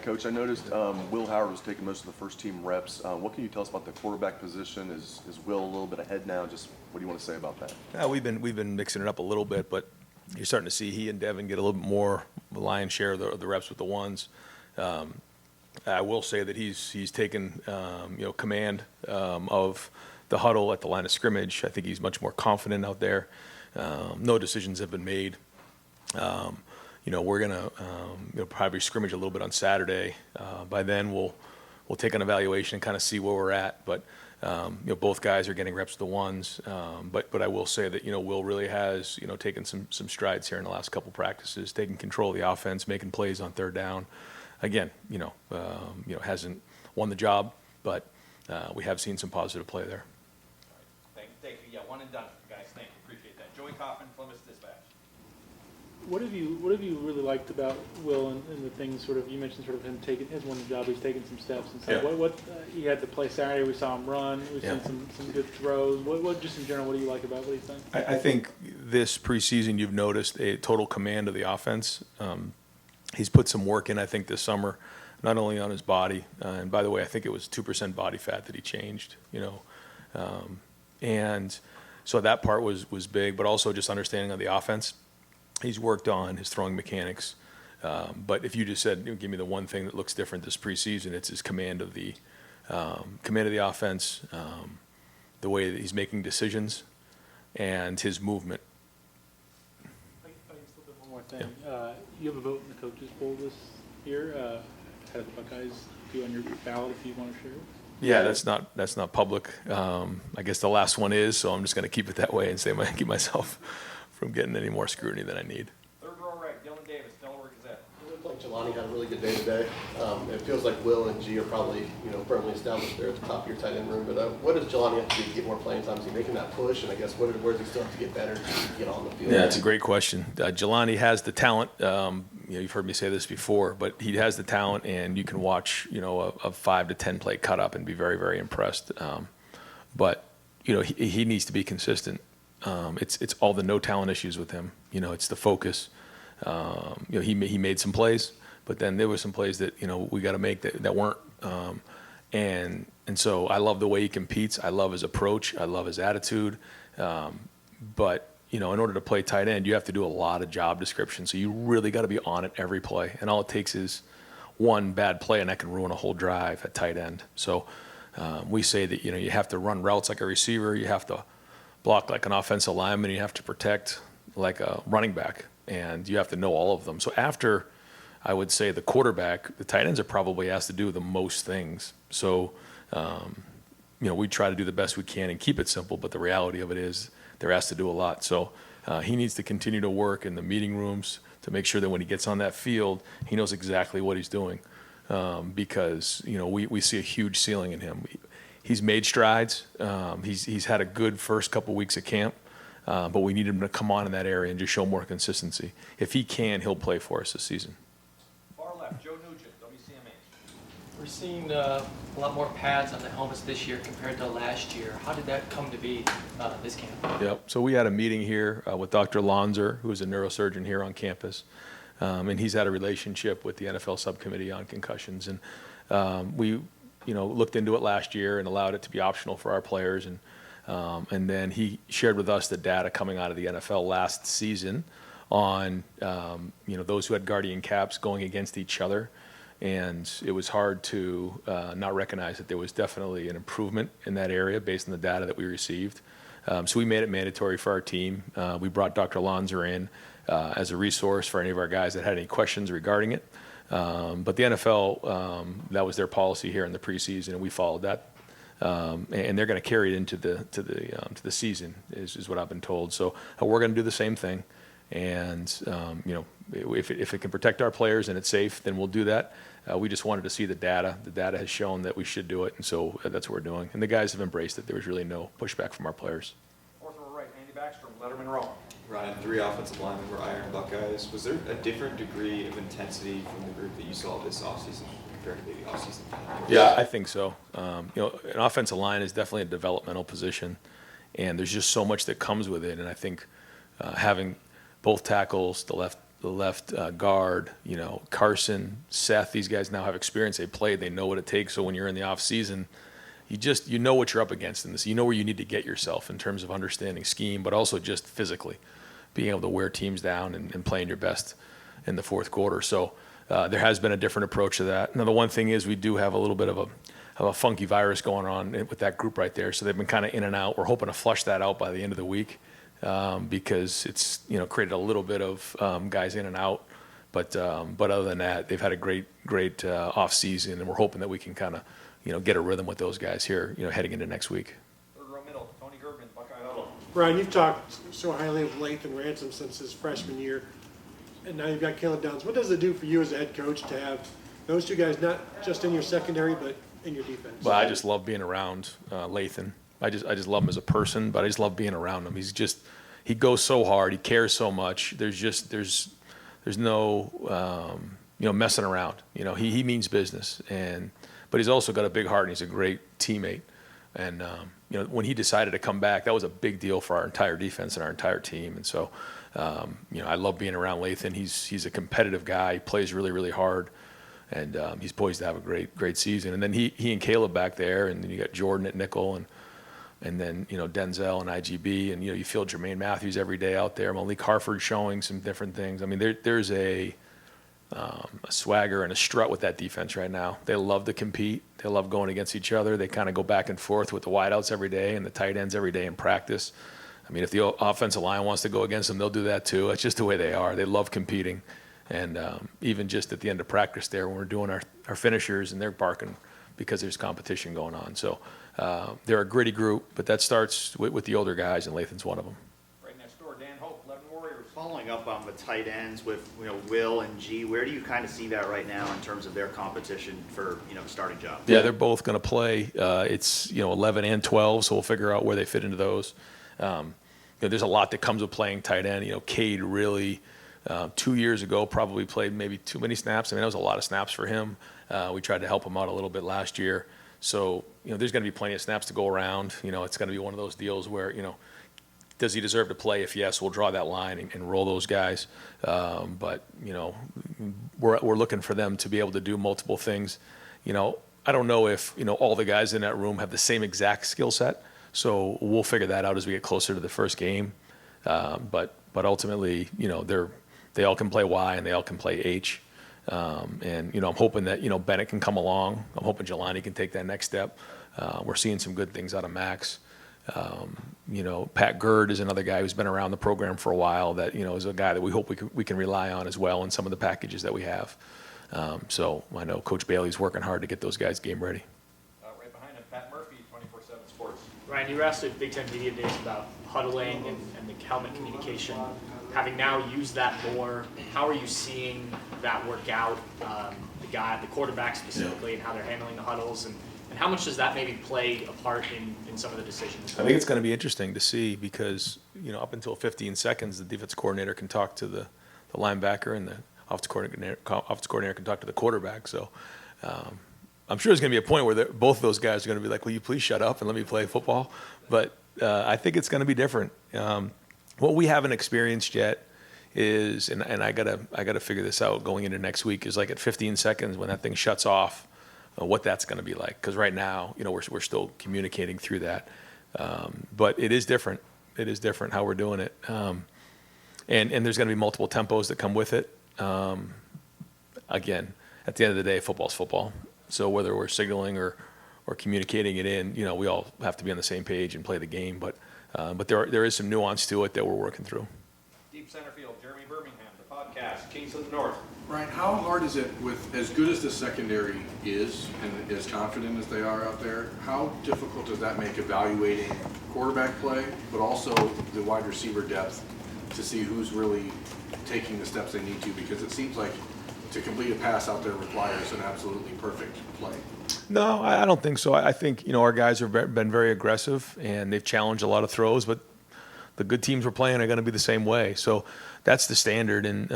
Coach, I noticed Will Howard was taking most of the first team reps. What can you tell us about the quarterback position? Is Will a little bit ahead now? Just what do you want to say about that? Yeah, we've been mixing it up a little bit, but you're starting to see he and Devin get a little bit more lion's share of the reps with the ones. I will say that he's taken command of the huddle at the line of scrimmage. I think he's much more confident out there. No decisions have been made. We're gonna probably scrimmage a little bit on Saturday. By then we'll take an evaluation and kind of see where we're at. But both guys are getting reps with the ones. But I will say that Will really has taken some strides here in the last couple practices, taking control of the offense, making plays on third down. Again, hasn't won the job, but we have seen some positive play there. Thank you. Yeah, one and done, guys. Thank you. Appreciate that. Joey Kaufman, Plymouth Dispatch. What have you really liked about Will and the things you mentioned him has won the job, he's taken some steps and stuff. Yeah. He had to play Saturday, we saw him run, we've Yeah. seen some good throws. What just in general, what do you like about what he's done? I think this preseason you've noticed a total command of the offense. He's put some work in, I think, this summer, not only on his body, and by the way, I think it was 2% body fat that he changed, and so that part was big, but also just understanding of the offense. He's worked on his throwing mechanics, but if you just said, give me the one thing that looks different this preseason, it's his command of the offense, the way that he's making decisions, and his movement. I can slip in one more thing. Yeah. You have a vote in the coaches poll this year. How do the Buckeyes do on your ballot if you want to share it? Yeah, that's not public. I guess the last one is, so I'm just going to keep it that way and keep myself from getting any more scrutiny than I need. Third row right, Dylan Davis, Delaware Gazette. It looked like Jelani had a really good day today. It feels like Will and G are probably firmly established there at the top of your tight end room. But what does Jelani have to do to get more playing time? Is he making that push? And I guess where does he still have to get better to get on the field? Yeah, it's a great question. Jelani has the talent. You've heard me say this before, but he has the talent, and you can watch a 5 to 10 play cut up and be very, very impressed. But he needs to be consistent. It's all the no talent issues with him. It's the focus. He made some plays, but then there were some plays that we got to make that weren't. And so I love the way he competes. I love his approach. I love his attitude. But in order to play tight end, you have to do a lot of job description. So you really got to be on it every play. And all it takes is one bad play, and that can ruin a whole drive at tight end. So we say that you have to run routes like a receiver. You have to block like an offensive lineman. You have to protect like a running back, and you have to know all of them. So after, I would say, the quarterback, the tight ends are probably asked to do the most things. So we try to do the best we can and keep it simple, but the reality of it is they're asked to do a lot. So he needs to continue to work in the meeting rooms to make sure that when he gets on that field, he knows exactly what he's doing, because we see a huge ceiling in him. He's made strides. He's had a good first couple weeks at camp, but we need him to come on in that area and just show more consistency. If he can, he'll play for us this season. Far left, Joe Nugent, WCMH. We're seeing a lot more pads on the helmets this year compared to last year. How did that come to be this camp? Yep. So we had a meeting here with Dr. Lonzer, who's a neurosurgeon here on campus, and he's had a relationship with the NFL subcommittee on concussions, and we looked into it last year and allowed it to be optional for our players. And then he shared with us the data coming out of the NFL last season on, those who had guardian caps going against each other. And it was hard to not recognize that there was definitely an improvement in that area based on the data that we received. So we made it mandatory for our team. We brought Dr. Lonzer in as a resource for any of our guys that had any questions regarding it. But the NFL, that was their policy here in the preseason, and we followed that. And they're going to carry it into the season, is what I've been told. So we're going to do the same thing, and if it can protect our players and it's safe, then we'll do that. We just wanted to see the data. The data has shown that we should do it, and so that's what we're doing. And the guys have embraced it. There was really no pushback from our players. Fourth row right, Andy Backstrom, Letterman Row. Ryan, 3 offensive linemen were Iron Buckeyes. Was there a different degree of intensity from the group that you saw this offseason compared to maybe offseason? Yeah, I think so. An offensive line is definitely a developmental position, and there's just so much that comes with it. And I think having both tackles, the left guard, Carson, Seth, these guys now have experience. They played, they know what it takes. So when you're in the off season, you know what you're up against in this. You know where you need to get yourself in terms of understanding scheme, but also just physically being able to wear teams down and playing your best in the fourth quarter. So there has been a different approach to that. Now, the one thing is we do have a little bit of a funky virus going on with that group right there. So they've been kind of in and out. We're hoping to flush that out by the end of the week because it's, created a little bit of guys in and out. But other than that, they've had a great off season, and we're hoping that we can kind of, get a rhythm with those guys here, heading into next week. Third row middle, Tony Gerben, Buckeye Huddle. Brian, you've talked so highly of Lathan Ransom since his freshman year, and now you've got Caleb Downs. What does it do for you as a head coach to have those two guys not just in your secondary but in your defense? Well, I just love being around Lathan. I just love him as a person, but I just love being around him. He goes so hard. He cares so much. There's no messing around. He means business, but he's also got a big heart, and he's a great teammate. And when he decided to come back, that was a big deal for our entire defense and our entire team. And so, I love being around Lathan. He's a competitive guy. He plays really, really hard, and he's poised to have a great season. And then he and Caleb back there, and then you got Jordan at nickel, and then Denzel and IGB, and you feel Jermaine Matthews every day out there. Malik Harford showing some different things. I mean, there's a swagger and a strut with that defense right now. They love to compete. They love going against each other. They kind of go back and forth with the wideouts every day and the tight ends every day in practice. I mean, if the offensive line wants to go against them, they'll do that too. It's just the way they are. They love competing. And even just at the end of practice there, when we're doing our finishers, and they're barking because there's competition going on. So they're a gritty group, but that starts with the older guys, and Lathan's one of them. Right next door, Dan Hope, 11 Warriors. Following up on the tight ends with Will and G, where do you kind of see that right now in terms of their competition for the starting job? Yeah, they're both going to play. It's 11 and 12, so we'll figure out where they fit into those. There's a lot that comes with playing tight end. Cade really 2 years ago probably played maybe too many snaps. I mean, that was a lot of snaps for him. We tried to help him out a little bit last year. So there's going to be plenty of snaps to go around. It's going to be one of those deals where does he deserve to play? If yes, we'll draw that line and roll those guys. But we're looking for them to be able to do multiple things. I don't know if all the guys in that room have the same exact skill set. So we'll figure that out as we get closer to the first game. But ultimately, they all can play Y and they all can play H. And I'm hoping that Bennett can come along. I'm hoping Jelani can take that next step. We're seeing some good things out of Max. Pat Gerd is another guy who's been around the program for a while that, is a guy that we hope we can rely on as well in some of the packages that we have. So I know Coach Bailey's working hard to get those guys game ready. Right behind him, Pat Murphy, 24/7 Sports. Ryan, you were asked at Big Ten Media Days about huddling and the helmet communication. Having now used that more, how are you seeing that work out? The quarterback specifically, and how they're handling the huddles, and how much does that maybe play a part in some of the decisions? I think it's going to be interesting to see because, up until 15 seconds, the defense coordinator can talk to the linebacker, and the offensive coordinator can talk to the quarterback. So I'm sure there's going to be a point where both of those guys are going to be like, will you please shut up and let me play football? But I think it's going to be different. What we haven't experienced yet is, and I gotta figure this out going into next week, is like at 15 seconds when that thing shuts off, what that's going to be like. Because right now, we're still communicating through that. But it is different. It is different how we're doing it. And there's going to be multiple tempos that come with it. Again, at the end of the day, football's football. So whether we're signaling or communicating it in, we all have to be on the same page and play the game. But there is some nuance to it that we're working through. Deep center field, Jeremy Birmingham, the podcast, Kings of the North. Ryan, how hard is it with as good as the secondary is and as confident as they are out there, how difficult does that make evaluating quarterback play, but also the wide receiver depth to see who's really taking the steps they need to? Because it seems like to complete a pass out there requires an absolutely perfect play. No, I don't think so. I think, our guys have been very aggressive, and they've challenged a lot of throws, but the good teams we're playing are going to be the same way. So that's the standard. And,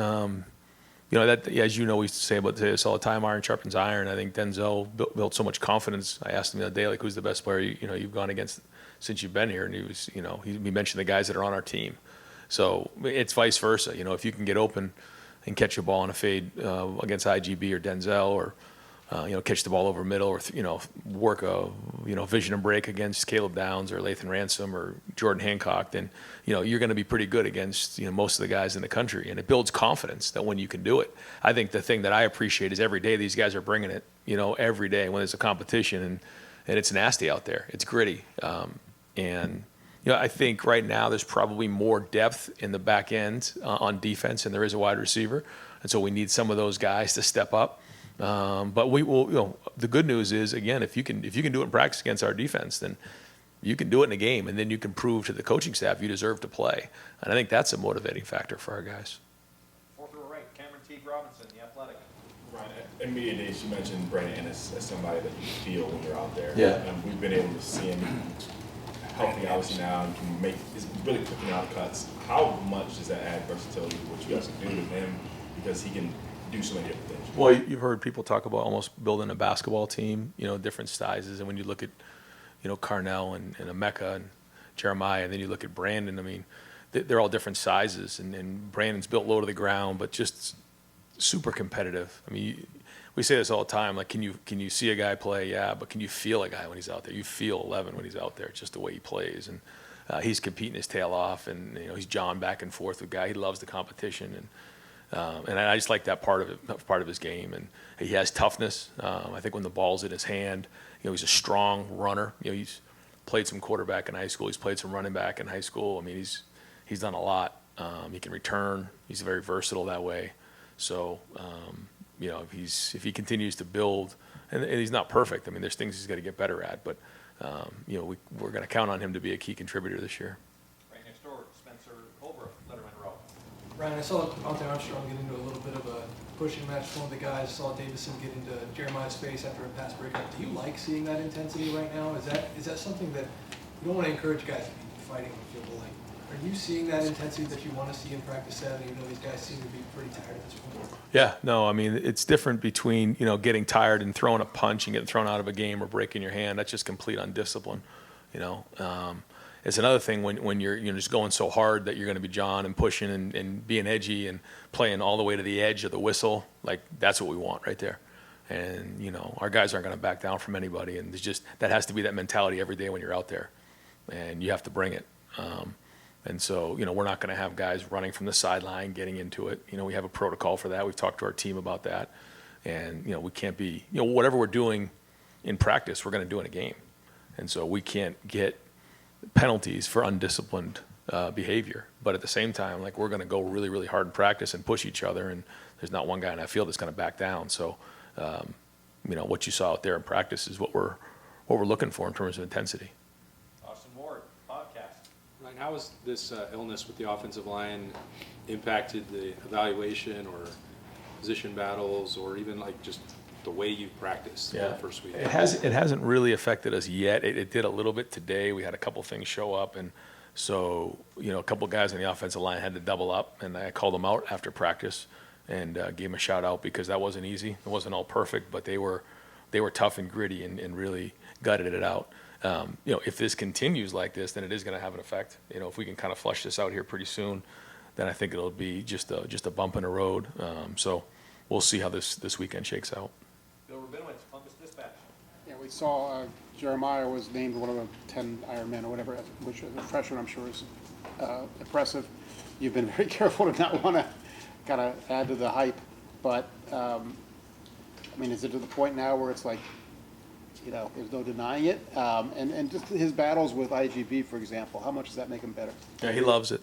that, as we say about this all the time, iron sharpens iron. I think Denzel built so much confidence. I asked him the other day, who's the best player you've gone against since you've been here? And he was, he mentioned the guys that are on our team. So it's vice versa. If you can get open, and catch a ball on a fade against IGB or Denzel, or catch the ball over middle, or work a vision and break against Caleb Downs or Lathan Ransom or Jordan Hancock, then you're going to be pretty good against most of the guys in the country, and it builds confidence that when you can do it. I think the thing that I appreciate is every day these guys are bringing it. Every day when there's a competition and it's nasty out there, it's gritty, and I think right now there's probably more depth in the back end on defense than there is a wide receiver, and so we need some of those guys to step up. But we will. The good news is, again, if you can do it in practice against our defense, then you can do it in a game, and then you can prove to the coaching staff you deserve to play. And I think that's a motivating factor for our guys. Fourth row right, Cameron Teague Robinson, the athletic. Right. In media days, you mentioned Brandon Inniss as somebody that you feel when you're out there. Yeah. And we've been able to see him healthy, obviously now, and is really cooking out cuts. How much does that add versatility to what you guys can do with him? Because he can do so many different things. Well, you've heard people talk about almost building a basketball team, different sizes. And when you look at, Carnell and Emeka and Jeremiah, and then you look at Brandon, I mean, they're all different sizes. And Brandon's built low to the ground, but just super competitive. I mean, we say this all the time, like, can you see a guy play? Yeah, but can you feel a guy when he's out there? You feel 11 when he's out there, just the way he plays. And he's competing his tail off, and he's jawing back and forth with guy. He loves the competition, and I just like that part of his game. And he has toughness. I think when the ball's in his hand, he's a strong runner. He's played some quarterback in high school. He's played some running back in high school. I mean, he's done a lot. He can return. He's very versatile that way. So, if he continues to build, and he's not perfect. I mean, there's things he's got to get better at, but we're going to count on him to be a key contributor this year. Right next door, Spencer Holbrook, letterman row. Ryan, I saw Monte Armstrong get into a little bit of a pushing match with one of the guys. Saw Davison get into Jeremiah's face after a pass breakup. Do you like seeing that intensity right now? Is that something that you don't want to encourage guys to be fighting on the field, but like, are you seeing that intensity that you want to see in practice Saturday? These guys seem to be pretty tired at this point. Yeah, no, I mean, it's different between, getting tired and throwing a punch and getting thrown out of a game or breaking your hand. That's just complete undiscipline, It's another thing when you're just going so hard that you're going to be jawing and pushing and being edgy and playing all the way to the edge of the whistle. Like, that's what we want right there. And, our guys aren't going to back down from anybody. And that has to be that mentality every day when you're out there. And you have to bring it. And so, we're not going to have guys running from the sideline, getting into it. We have a protocol for that. We've talked to our team about that. And, we can't be, whatever we're doing in practice, we're going to do in a game. And so we can't get penalties for undisciplined behavior. But at the same time, like, we're going to go really, really hard in practice and push each other. And there's not one guy in that field that's going to back down. So, what you saw out there in practice is what we're looking for in terms of intensity. Austin Ward, podcast. Ryan, how has this illness with the offensive line impacted the evaluation or position battles, or even like just the way you practiced the first week? It hasn't really affected us yet. It did a little bit today. We had a couple things show up, and so a couple guys on the offensive line had to double up, and I called them out after practice and gave them a shout out because that wasn't easy. It wasn't all perfect, but they were tough and gritty and really gutted it out. If this continues like this, then it is going to have an effect. If we can kind of flush this out here pretty soon, then I think it'll be just a bump in the road. So we'll see how this weekend shakes out. Bill Rabinowitz, Columbus Dispatch. Yeah, we saw Jeremiah was named one of the 10 Ironmen or whatever, which as a freshman I'm sure is impressive. You've been very careful to not want to kind of add to the hype, but is it to the point now where it's like, there's no denying it? And just his battles with IGB, for example, how much does that make him better? Yeah, he loves it.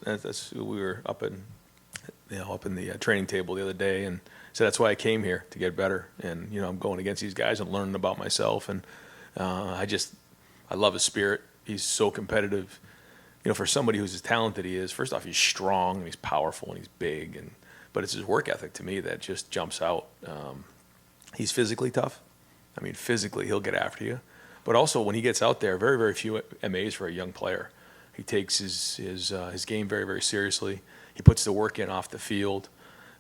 We were up in the training table the other day, and so that's why I came here, to get better. And I'm going against these guys and learning about myself, and I love his spirit. He's so competitive. For somebody who's as talented he is, first off, he's strong and he's powerful and he's big, but it's his work ethic to me that just jumps out. He's physically tough. Physically, he'll get after you. But also, when he gets out there, very, very few MAs for a young player. He takes his game very, very seriously. He puts the work in off the field.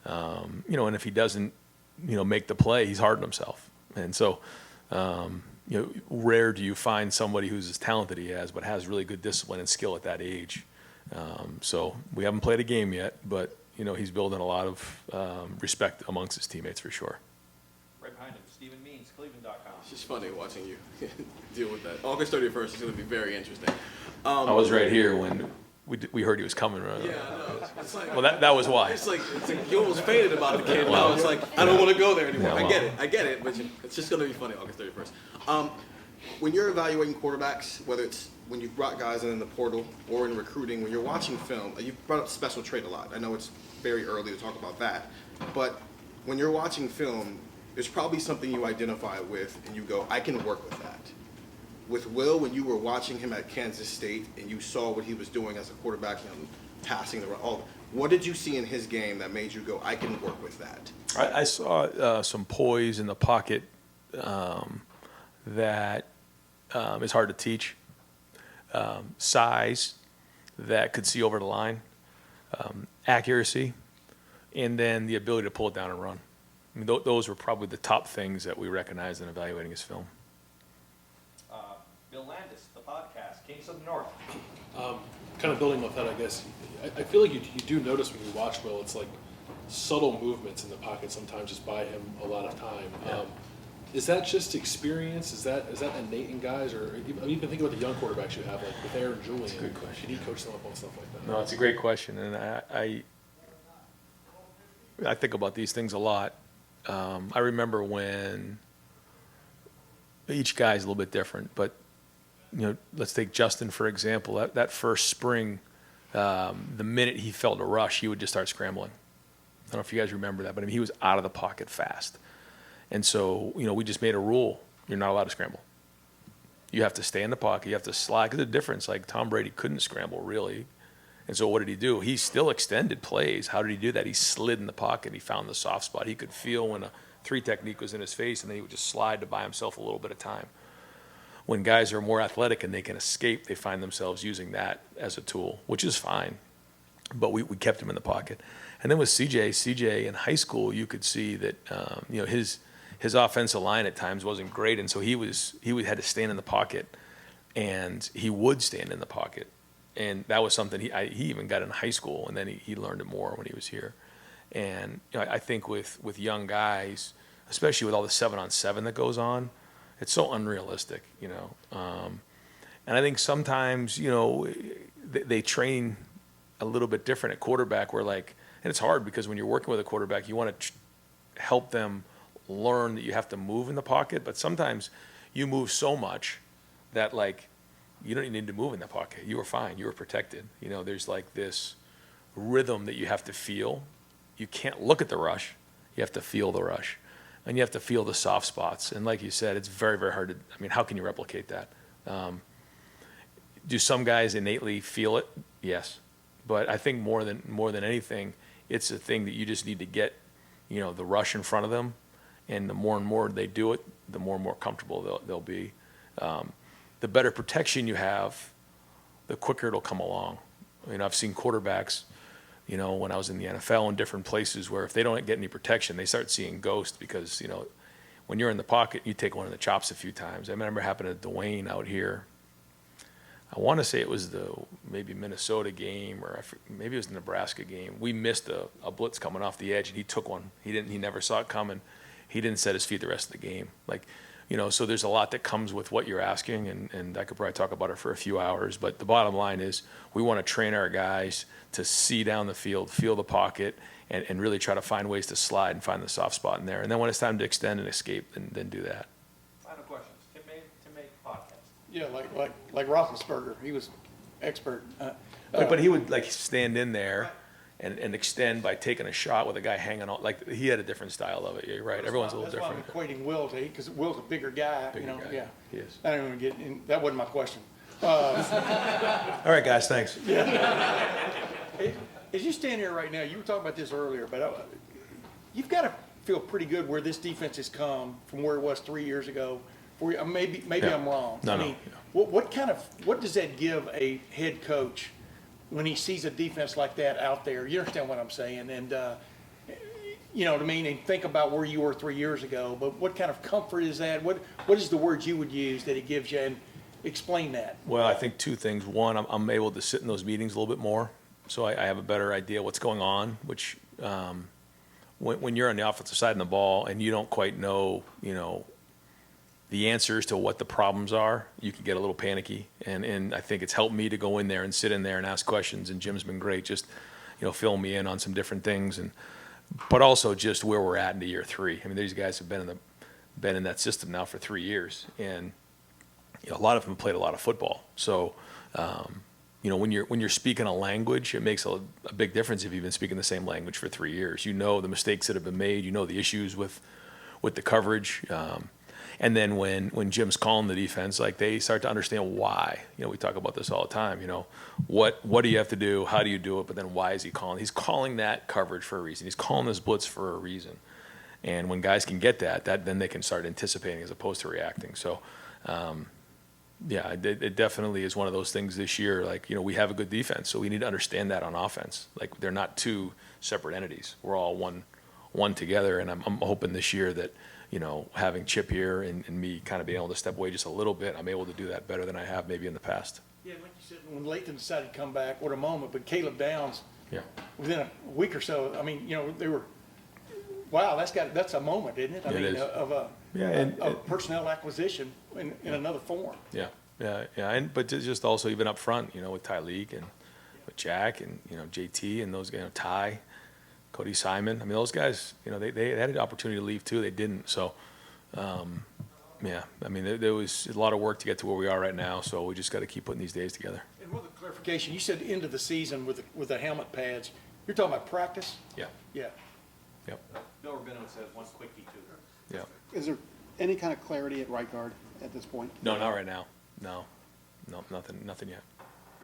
And if he doesn't, make the play, he's hard on himself. And so, rare do you find somebody who's as talented he has, but has really good discipline and skill at that age. So we haven't played a game yet, but, he's building a lot of respect amongst his teammates for sure. Right behind him, Stephen Means, Cleveland.com. It's just funny watching you deal with that. August 31st is going to be very interesting. I was right here when we heard he was coming. Right? Yeah, no, it's like, Well, that was why. It's like you almost fainted about the kid. Now it's like I don't want to go there anymore. I get it, but it's just going to be funny August 31st. When you're evaluating quarterbacks, whether it's when you brought guys in the portal or in recruiting, when you're watching film, you brought up special trait a lot. I know it's very early to talk about that, but when you're watching film, there's probably something you identify with and you go, I can work with that. With Will, when you were watching him at Kansas State and you saw what he was doing as a quarterback and passing the all, what did you see in his game that made you go, I can work with that? I saw some poise in the pocket that is hard to teach. Size that could see over the line, accuracy, and then the ability to pull it down and run. I mean, those were probably the top things that we recognized in evaluating his film. Bill Landis, the podcast, Kings of the North. Kind of building off that, I guess, I feel like you do notice when you watch Will, it's like subtle movements in the pocket sometimes just buy him a lot of time. Yeah. Is that just experience? Is that innate in guys? Or even thinking about the young quarterbacks you have, like with Aaron Julian. That's a good question. Can he coach them up on stuff like that? No, it's a great question, and I think about these things a lot. I remember when each guy's a little bit different, but let's take Justin for example. That first spring, the minute he felt a rush, he would just start scrambling. I don't know if you guys remember that, but I mean, he was out of the pocket fast. And so, we just made a rule. You're not allowed to scramble. You have to stay in the pocket. You have to slide. Because the difference, like Tom Brady couldn't scramble really. And so what did he do? He still extended plays. How did he do that? He slid in the pocket. He found the soft spot. He could feel when a 3 technique was in his face, and then he would just slide to buy himself a little bit of time. When guys are more athletic and they can escape, they find themselves using that as a tool, which is fine. But we kept him in the pocket. And then with CJ in high school, you could see that his offensive line at times wasn't great, and so he had to stand in the pocket, and he would stand in the pocket, and that was something he even got in high school, and then he learned it more when he was here. And I think with young guys, especially with all the 7-on-7 that goes on, it's so unrealistic, and I think sometimes they train a little bit different at quarterback, where and it's hard because when you're working with a quarterback, you want to help them learn that you have to move in the pocket, but sometimes you move so much that you don't even need to move in the pocket. You were fine. You were protected. There's this rhythm that you have to feel. You can't look at the rush. You have to feel the rush, and you have to feel the soft spots. And like you said, it's very, very hard to. I mean, how can you replicate that? Do some guys innately feel it? Yes, but I think more than anything, it's a thing that you just need to get, the rush in front of them. And the more and more they do it, the more and more comfortable they'll be. The better protection you have, the quicker it'll come along. I've seen quarterbacks, when I was in the NFL in different places where if they don't get any protection, they start seeing ghosts because, when you're in the pocket, you take one of the chops a few times. I remember it happened to Dwayne out here. I want to say it was the maybe Minnesota game or maybe it was the Nebraska game. We missed a blitz coming off the edge, and he took one. He never saw it coming. He didn't set his feet the rest of the game. So there's a lot that comes with what you're asking, and I could probably talk about it for a few hours, but the bottom line is we want to train our guys to see down the field, feel the pocket, and really try to find ways to slide and find the soft spot in there. And then when it's time to extend and escape, then do that. Final questions. Tim May podcast. Yeah, like Roethlisberger, he was expert. But he would stand in there and extend by taking a shot with a guy hanging on. He had a different style of it. You're right. Everyone's a little different. That's why I'm equating Will to, because Will's a bigger guy. Bigger guy. Yeah. He is. I don't even get in, that wasn't my question. All right, guys. Thanks. As you stand here right now, you were talking about this earlier, but you've got to feel pretty good where this defense has come from where it was 3 years ago. Maybe Yeah. I'm wrong. No. What does that give a head coach when he sees a defense like that out there? You understand what I'm saying? And you know what I mean? And think about where you were 3 years ago. But what kind of comfort is that? What is the word you would use that it gives you? And explain that. Well, I think two things. One, I'm able to sit in those meetings a little bit more So I have a better idea what's going on, which, when you're on the offensive side of the ball and you don't quite know, the answers to what the problems are, you can get a little panicky. And I think it's helped me to go in there and sit in there and ask questions. And Jim's been great, just, filling me in on some different things. But also just where we're at into year 3. I mean, these guys have been in that system now for 3 years. And, a lot of them played a lot of football. So, when you're speaking a language, it makes a big difference if you've been speaking the same language for 3 years. You know the mistakes that have been made. You know the issues with the coverage. And then when Jim's calling the defense, like, they start to understand why. We talk about this all the time. What do you have to do? How do you do it? But then why is he calling? He's calling that coverage for a reason. He's calling this blitz for a reason. And when guys can get that then they can start anticipating as opposed to reacting. So, yeah, it definitely is one of those things this year. Like, we have a good defense, so we need to understand that on offense. Like, they're not two separate entities. We're all one together, and I'm hoping this year that, having Chip here and me kind of being able to step away just a little bit, I'm able to do that better than I have maybe in the past. Yeah, like you said, when Lathan decided to come back, what a moment. But Caleb Downs, Yeah. within a week or so, I mean, they were, wow, that's a moment, isn't it? I It mean, is. of a personnel acquisition in another form. Yeah. But just also even up front, with Tyleek and with Jack and, JT and those, Ty, Cody Simon. I mean, those guys, they had an opportunity to leave too. They didn't. So, yeah, I mean, there was a lot of work to get to where we are right now. So we just got to keep putting these days together. And with the clarification, you said end of the season with the helmet pads. You're talking about practice? Yeah. Yeah. Yep. Bill Rubino says one quickie too. Yeah. Is there any kind of clarity at right guard at this point? No, not right now. No, nothing yet.